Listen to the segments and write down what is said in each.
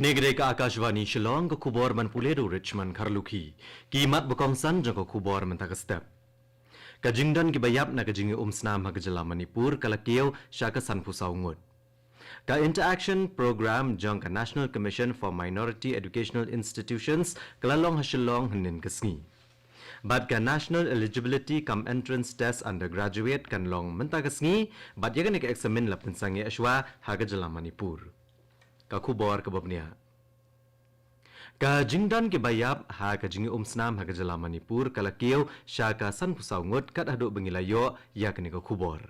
Kenegre ka Akashvani Shillong ka kubor man puledo Richmond Karluki. Kimat bukong san jang ka kubor man takastep. Kajingdan kibayap na kajingi umsnam hagajala Manipur kalakiyaw siya ka san pusaw ngut. Ka interaction program jang ka National Commission for Minority Educational Institutions kalalong hasilong hanin kasngi. Bad ka National Eligibility Cum Entrance Test Undergraduate kan long mentakasngi bad yagan ka examen lapun sangi aswa hagajala Manipur. Ka kubor ka babniya. Ka jingdan ke bayap ha ka jingi umsnam ha ka jala Manipur kalakiyaw siya ka san pusaw ngut kat hado bengilayo ya kani ka kubor.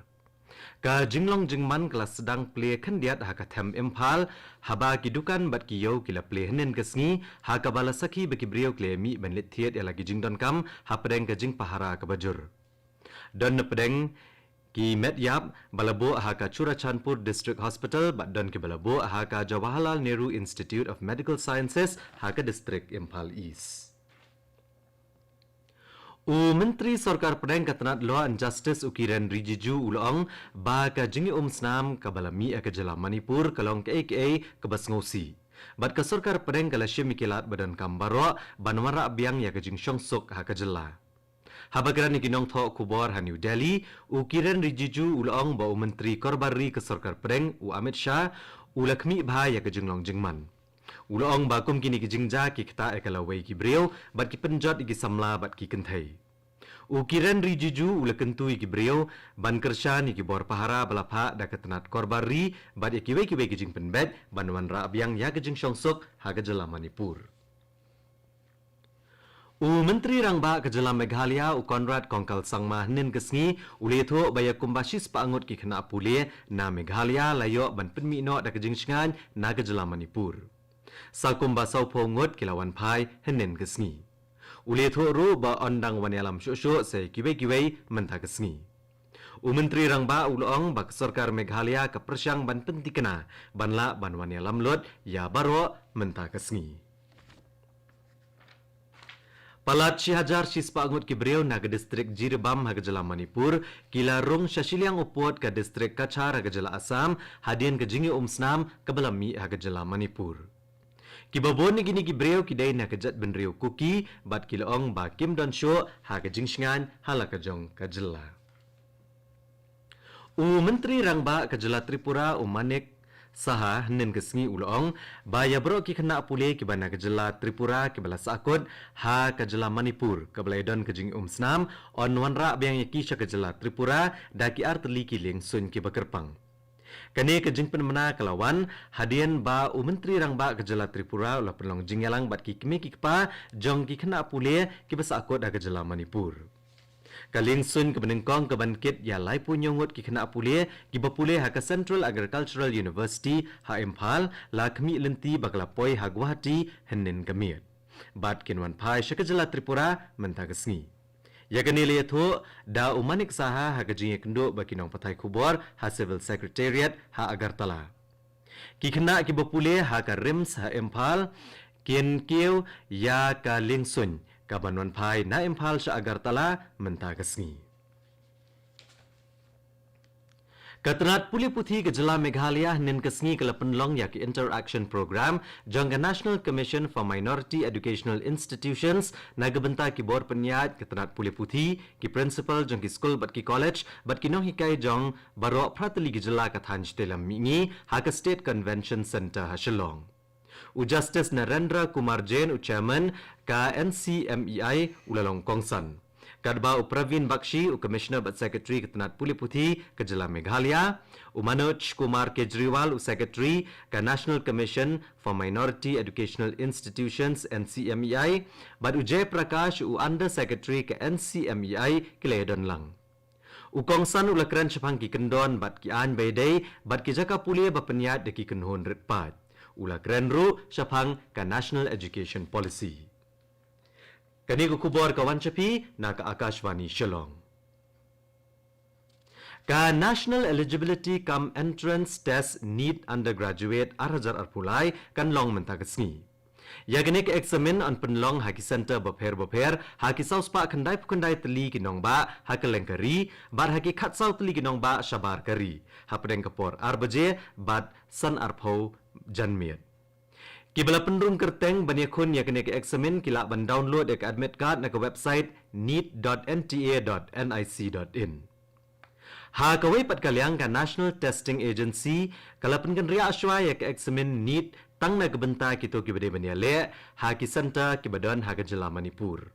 Ka jinglong jingman kala sedang play kandiat ha ka them impal haba kidukan bat kiyaw kila play henen kasngi ha ka balasaki baki briyaw kle mi banlit thiet ya lagi jingdan kam ha pedeng ka jing pahara ka bajur. Don na pedeng Ki Medyap balabo ahaka Churachandpur District Hospital badan ke balabo ahaka Jawaharlal Nehru Institute of Medical Sciences haka District Impal East. Menteri Sarkar Pedang Katanat Law and Justice Kiren Rijiju ulong ba ka jingi umsnam ka balami ka jala Manipur kalong ka aka ka basngosi. Bat ka Sarkar Pedang kala shimikilat badan kambaro banwara biang ya ka jing syongsok haka jala. Habagaran ni ginong tho kubor ha New Delhi, Kiren Rijiju ulong ba Menteri Korbari ke Sarkar Pedang Amit Shah ulakmi bhaya ke jinglong jingman. Ulong ba kum kini ke jingja ki kita ekalawai ki breu bat ki penjot ki samla bat ki kenthai. Kiren Rijiju ulakentui ki breu ban kersha ni ki bor pahara balapha da ketenat Korbari bat ki wei ki jing penbet banwan ra abyang ya ke jing syongsok ha ke jala Manipur. Menteri Rangba ke Jala Meghalaya Conrad Kongkal Sangma nin kesngi uletho baya kumbasis paangot ki khana pule na Meghalaya layo ban penmi no da ke jingsngan na ke Jala Manipur. Salkumba saupo ngot kilawan phai henen kesngi. Uletho ro ba ondang wanialam shosho se kiwe mentha kesngi. Menteri Rangba ulong bak Sarkar Meghalaya ke persyang ban pentikena banla ban wanialam lot ya baro mentha kesngi. Palat Shihajar Shispa Angut ki breu na ke distrik Jirbam ha ke jala Manipur kila rong Shashiliang upot ke distrik Kachar ha ke jala Assam hadian ke jingi umsnam ke balami ha ke jala Manipur. Ki babon ni gini ki breu ki dai na ke jat benriu kuki bat kila ong ba Kim Don Sho ha ke jingsngan hala ke jong ke jala. Menteri Rangba ke jala Tripura Manik saha nen kesngi ulong baya bro ki kena pule ki bana ke jela Tripura ki bala sakut ha ke jela Manipur ke balaidon ke jing umsnam on wanra biang ki sha ke jela Tripura da ki artli ki leng sun ki bakerpang kane ke jing penmena kelawan hadian ba Menteri Rangba ke jela Tripura ulah penlong jingyalang bat ki kemi ki pa jong ki kena pule ki basakut da ke jela Manipur. Kaling sun ke benengkong ke bankit ya lai punyongot ki kena pule ki bapule ha ke Central Agricultural University ha Impal la kemi lenti bagla poi ha Guwahati henin kemiat. Bat kinwan pai syakajala Tripura mentha kesngi. Ya kanile tho da umanik saha ha ke jinge kendo bakinong patai kubor ha Civil Secretariat ha Agartala. Ki kena ki bapule ha ke RIMS ha Impal kin kieu ya ka lingsun kabanwan pai na Impal sa Agartala mentha kesngi. Katanat puli puthi ke Jala Meghalaya nin kesngi ke penlong ya ke interaction program jangka National Commission for Minority Educational Institutions na gebenta ki bor penyat katanat puli puthi ki principal jang ki school bat ki college bat ki nong hikai jong baro prateli ke Jala kathan stelam mingi ha ke State Convention Center ha Shillong. Justice Narendra Kumar Jain Chairman ka NCMEI ulalong Kongsan. Kadba Pravin Bakshi Commissioner bat Secretary Ketanat Puli Puthi ke Jala Meghalaya, Manoj Kumar Kejriwal Secretary ka National Commission for Minority Educational Institutions NCMEI, bat Jay Prakash Under Secretary ke NCMEI Kiledon lang. Kongsan ulakran syapang ki kendon bat ki an bedai bat ki jaka puli bapeniat de ki kenhon ritpat. Ulakran ru syapang ka National Education Policy. Kani ko kubor kawan chapi na ka Akashvani Shillong. Ka National Eligibility Cum Entrance Test Need Undergraduate Arhajar Arpulai kan long mentha kesngi. Yagnik examen on penlong haki center bapher haki sauspa kandai teli kinong ba haki lengkari bar haki khatsau teli kinong ba shabar kari hapdeng kapor arbaje bat san arpho janmiat Kibala penrung kerteng bani kun ya kene ke eksamen kila ban download ek admit card na ke website neat.nta.nic.in. Ha kawai pat kaliang ka National Testing Agency kala pengen ria aswa ya ke eksamen neat tang na kebenta kito kibade bani ale ha ki center kibadan ha ke jela Manipur.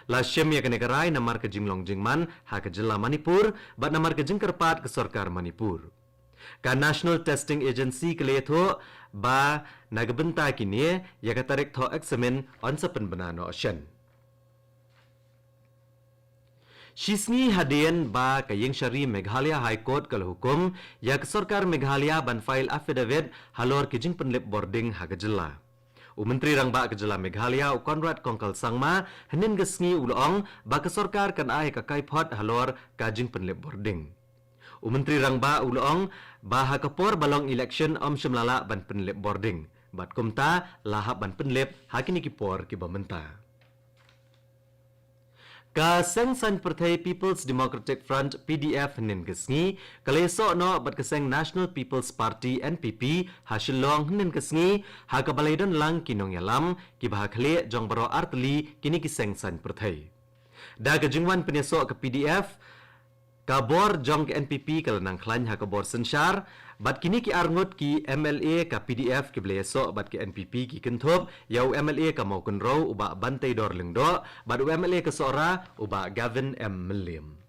La shem ya kene karai namar ke jinglong jingman ha ke jela Manipur bat namar ke jingkerpat ke Sarkar Manipur. Ka National Testing Agency keletho ba nagbenta kini ya katarik tho eksamen onsa penbenano osyen. Shisni hadian ba kayeng syari Meghalaya High Court kal hukum ya ke Sarkar Meghalaya ban file affidavit halor kijing penlip boarding ha kejela. Menteri rang ba kejela Meghalaya Conrad Kongkal Sangma henin gesngi ulong ba ke Sarkar kan ai ka kaipot halor kajing penlip boarding. Menteri rang ba ulong ba ha kapor balong election shimlala ban penlip boarding. Bat kumta lahap ban penlip hakini kipor ki bamenta. Ka Seng San Pertai People's Democratic Front PDF nin kesngi kaleso no bat keseng National People's Party NPP hasilong nin kesngi ha ka balaidon lang kinong yalam ki bah khle jong baro artli kini ki Seng San Pertai. Da ka jingwan penyeso ke PDF kabor jong ke NPP kalanang klan ha kabor sensyar bat kini ki arngot ki MLA ka PDF ki bleso bat ki NPP ki kenthop yau MLA ka mau kunro uba bantai dor lengdo bat MLA ka sora uba Gavin M William.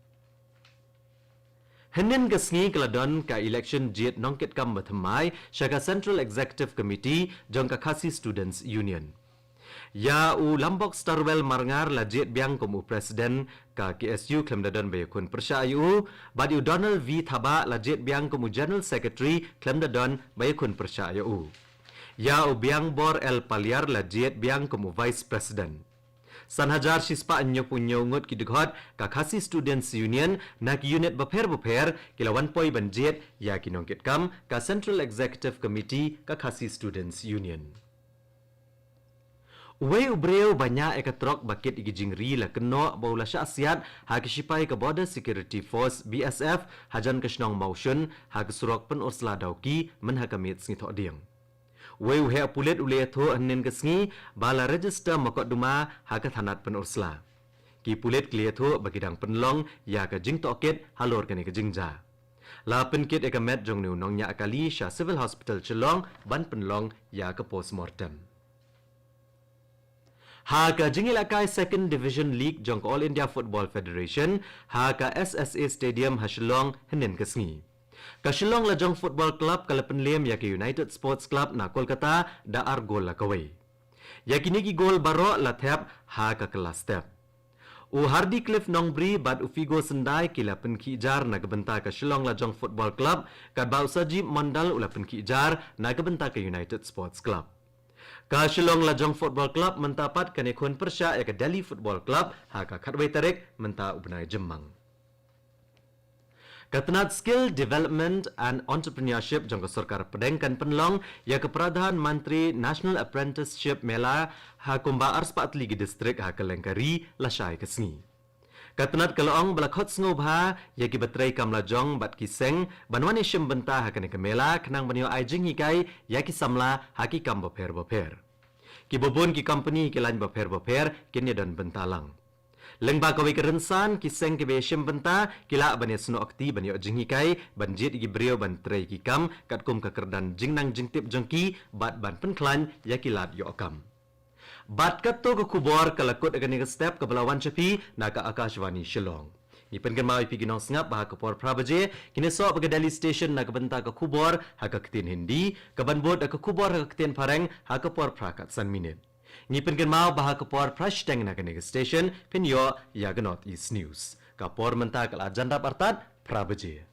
Henin gesngi keladon ka election jet nongket kam bathmai syaka Central Executive Committee jong ka Khasi Students Union. Ya lambok Starwell Marngar lajet biang komu presiden ka KSU Klemdadon Bayakun Persyayu badi Donald V Thaba lajet biang komu General Secretary Klemdadon Bayakun Persyayu. Ya biang Bor El Paliar lajet biang komu Vice President. Sanhajar sispa anyo punyo ngot kideghot ka Khasi Students Union nak unit beper kilawan poi banjet ya kinongkit kam ka Central Executive Committee ka Khasi Students Union. Uwe ubreo banyak ekatrok bakit igijingri la keno baula syasiat ha kisipai ke Border Security Force BSF hajan kesnong motion ha kesurok pen ursla dauki men ha kamit sngi thok diang. Uwe uhe pulet ule tho anin kesngi bala register makot duma ha ke thanat pen ursla. Ki pulet klia tho bagidang penlong ya ke jing toket halor kene ke jingja. La penkit ekamet jong nu nong nya akali sya Civil Hospital Chelong ban penlong ya ke postmortem. Ha ka Jingilakai Second Division League jong All India Football Federation ha ka SSA Stadium ha Shillong henin kesngi. Ka Shillong la jong Football Club kala penlem ya ke United Sports Club na Kolkata da ar gol la kawai. Ya kini ki gol baro la thep ha ka kelas step. Hardy Cliff Nongbri bad ufigo sendai kila penkijar na gebenta ka Shillong la jong Football Club kad bau sajib mandal ula penkijar na gebenta ka United Sports Club. Ka Shillong Lajong Football Club mentapat kane kun persya ya ke Delhi Football Club ha ka khatwai tarik menta ubnai Jemmang. Katanat Skill Development and Entrepreneurship jong ke Sarkar Pedengkan Penlong ya ke Pradhan Mantri National Apprenticeship Mela ha kumba arspatli gi distrik ha ke Lengkari Lasai kesngi. Katanat kalaong balakot ngobha ya ki batrai kam lajong bat ki seng banwani shim benta ha kane kemela kenang banyo ai jing hikai ya ki samla ha ki kam boper. Ki bobon ki company ki lan boper kini dan bentalang. Lengba kawi kerensan ki seng ki be shim benta kila bani sno akti banyo jing hikai banjit gi brio ban trai ki kam kat kum ka kerdan jingnang jingtip jongki bat ban penklan ya ki lat yo akam. Bat kato ke kubor kalakut akan ke step ke Belawan Cepi naka Akashvani Shillong. Ni pengen mau pi ginong sngap bah ke por prabaje kini so ke Delhi station nak benta ke kubor ha ke ketin Hindi ke banbot ke kubor ha ke ketin Pareng ha ke por prakat san minit. Ni pengen mau bah ke por Prashteng nak ke station pin yo ya ke North East News. Ka por menta ke agenda partat prabaje.